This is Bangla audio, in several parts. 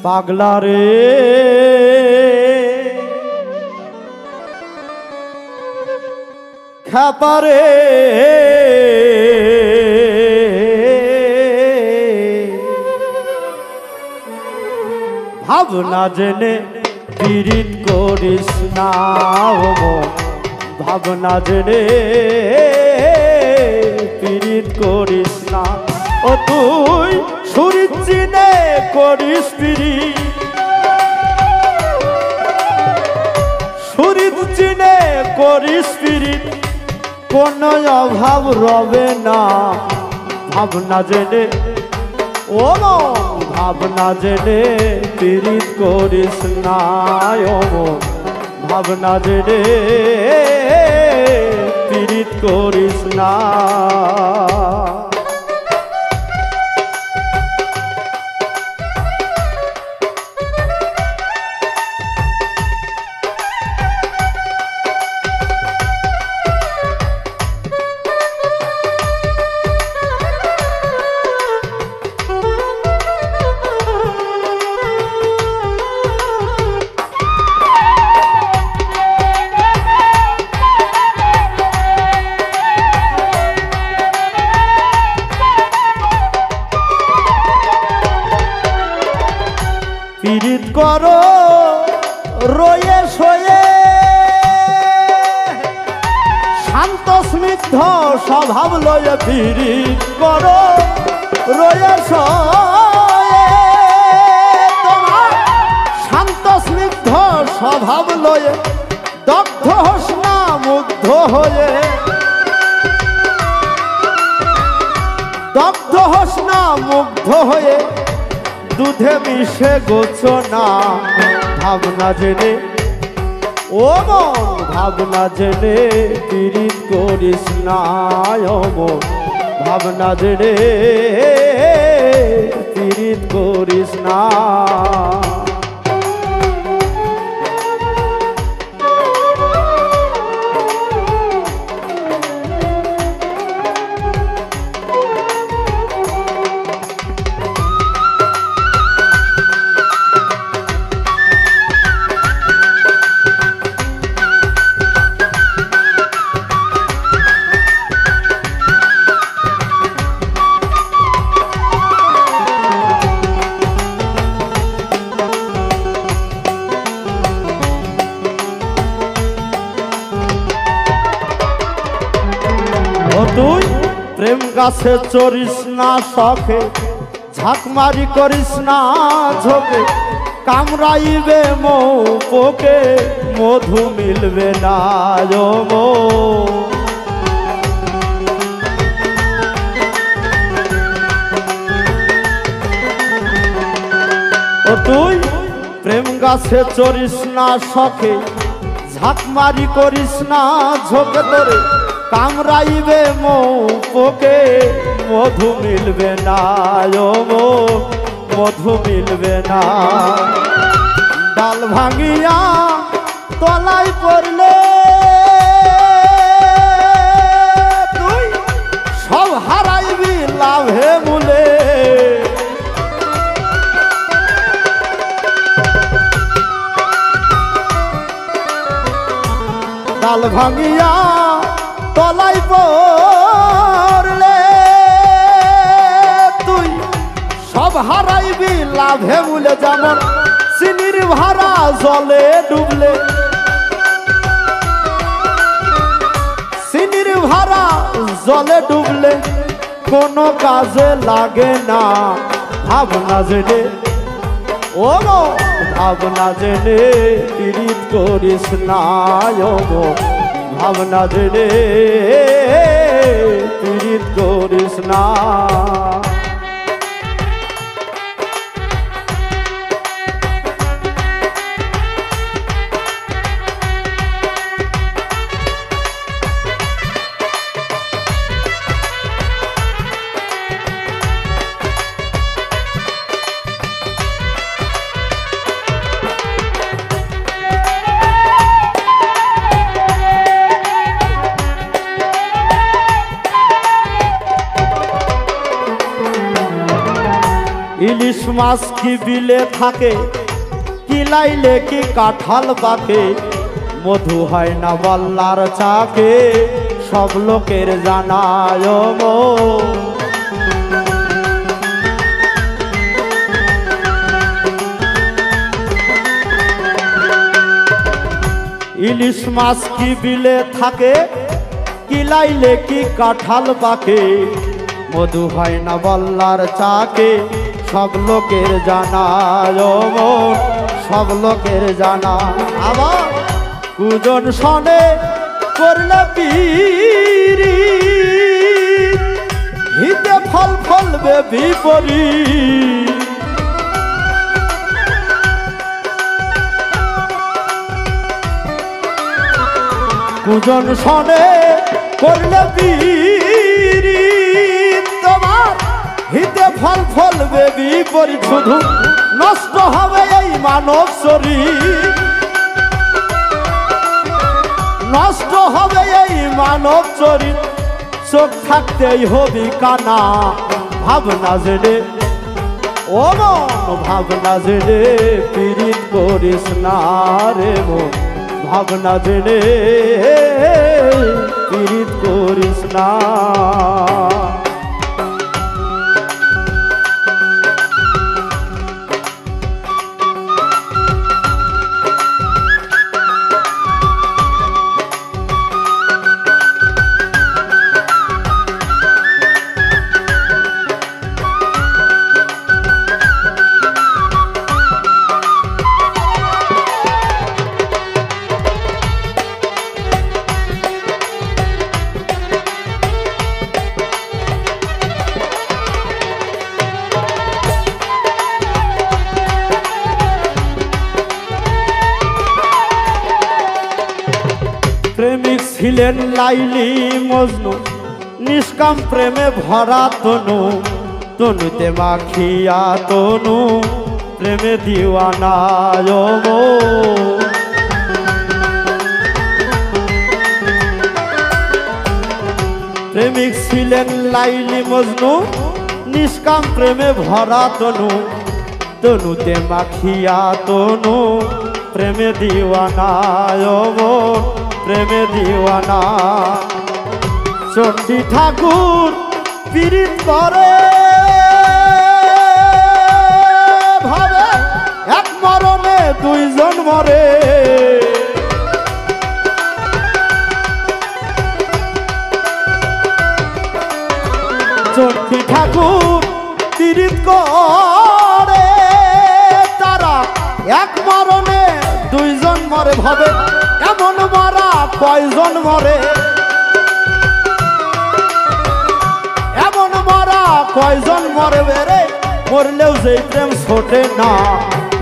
পাগলা রে খাপারে ভাবনা জেনে পীড়িত করিস না ভাবনা জেনে পীড়িত করিস না ও তুই শরীর চিনে করিস পীড়িত শরীর চিনে করিস পীড়িত কোনো অভাব রবে না ভাবনা জেনে ও ভাবনা জেনে পীড়িত করিস না ভাবনা জেনে পীড়িত করিস না পীড়িত করো রয়ে শোয়ে শান্ত স্নিগ্ধ স্বভাব লয়ে পীড়িত করো রয়ে শোয়ে তোমার শান্ত স্নিগ্ধ স্বভাব লয়ে দগ্ধ হোস না মুগ্ধ হয়ে দগ্ধ হোস না মুগ্ধ হয়ে দুধে মিশে গোছো না ভাবনা জেনে ও মন ভাবনা জেনে পীড়িত করিস না মন ভাবনা জেনে পীড়িত করিস না তুই প্রেম গাছে চড়িস না শখে ঝাঁকমারি করিস না ঝোঁকে কামড়াইবে মৌ পোকে মধু মিলবে না ও তুই প্রেম গাছে চড়িস না শখে ঝাঁকমারি করিস না ঝোঁকে তোরে কামড়াইবে মৌ পোকে মধু মিলবে না মধু মিলবে না ডাল ভাঙিয়া তলায় পড়লে তুই সব হারাইবি লাভে মূলে ডাল ভাঙিয়া তলাই পড়লে তুই সব হারাইবি লাভে মূলে যেমন চিনির ভাড়া জলে ডুবলে চিনির ভাড়া জলে ডুবলে কোনো কাজে লাগে না ভাবনা জেনে ও ভাবনা জেনে পীড়িত করিস না ভাবনা জেনে পীড়িত করিস না ইলিশ মাছ কি বিলে থাকে, কিলাইলে কি কাঁঠাল পাকে, মধু হয় না বল্লার চাকে, সব লোকের জানায় মন। ইলিশ মাছ কি বিলে থাকে, কিলাইলে কি কাঁঠাল পাকে, মধু হয় না বল্লার চাকে, সব লোকের জানায় মন, সব লোকের জানা। আবার কুজন শনে করলে পিরি, হিতে ফল ফলবে বিপরীত। কুজন শনে করলে পিরি, তোমার হিতে ফল ফলবে বিপরীত। শুধু নষ্ট হবে এই মানব শরীর, নষ্ট হবে এই মানব চরিত্র। চোখ থাকতেই হবি কানা, ভাবনা জেনে ও মন, ভাবনা জেনে পীড়িত করিস না রে মন, ভাবনা জেনে পীড়িত করিস না। প্রেমিক ছিলেন লাইলি মজনু, নিষ্কাম প্রেমে ভরা তনু, তনুতে মাখিয়া তনু, প্রেমে দিওয়ানা মন। প্রেমিক ছিলেন লাইলি মজনু, নিষ্কাম প্রেমে ভরা তনু, তনুতে মাখিয়া তনু, প্রেমে দিওয়ানা মন, প্রেমে দিওয়ানা। চণ্ডী ঠাকুর পীড়িত করে ভাবে, এক মরণে দুইজন মরে। চণ্ডী ঠাকুর পীড়িত করে, তারা এক মরণে দুইজন মরে। ভাবে এমন মারা কয়জন মরে, এমন মারা কয়জন মরে বেরে, মরলেও যে প্রেম ছোটে না।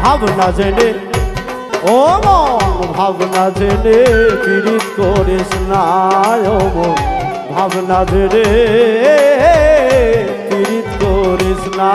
ভাবনা জেনে ও মন, ভাবনা জেনে পীড়িত করিস না ও মন, ভাবনা জেনে পীড়িত করিস না।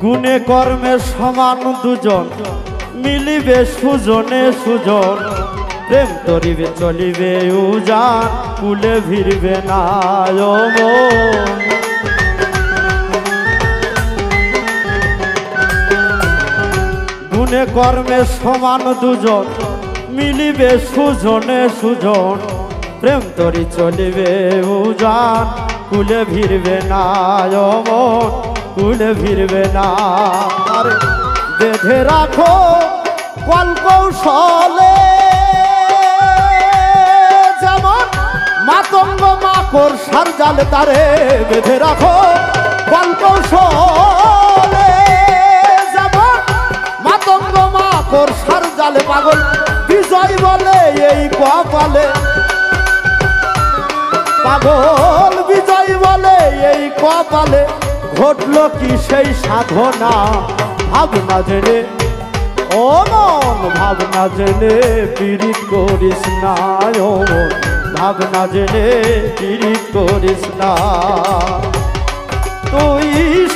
গুণে কর্মে সমান দুজন, মিলিবে সুজনে সুজন, প্রেম তরিবে চলিবে উজান, কুলে ভিড়বে না মন। গুণে কর্মে সমান দুজন, মিলিবে সুজনে সুজন, প্রেম তরি চলিবে উজান, কুলে ভিড়বে না মন, কুলে ভিড়বে না। আরে বেঁধে রাখো কল কৌশলে, যেমন মাতঙ্গ মাকড় সার জালে, তারে বেঁধে রাখো কল কৌশলে। মাকড়সার জালে পাগল বিজয় বলে এই কপালে, পাগল বিজয় বলে এই কপালে, ঘটলো কি সেই সাধনা ভাবনা জেনে, ও মন ভাবনা জেনে পীড়িত করিস না, ও মন ভাবনা জেনে পীড়িত করিস না। তুই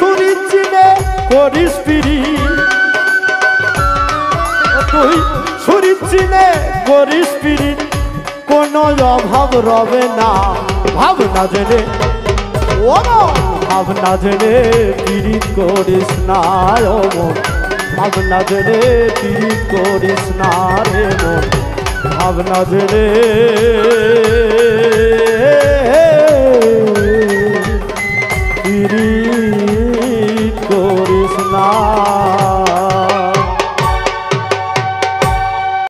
শরীর চিনে করিস পীড়িত, তুই শরীর চিনে করিস পীড়িত, কোনো অভাব রবে না ভাবনা জেনে, ও মন ভাবনা জেনে পীড়িত করিস না, ও মন ভাবনা জেনে পীড়িত করিস না রে মন, ভাবনা জেনে পীড়িত করিস না।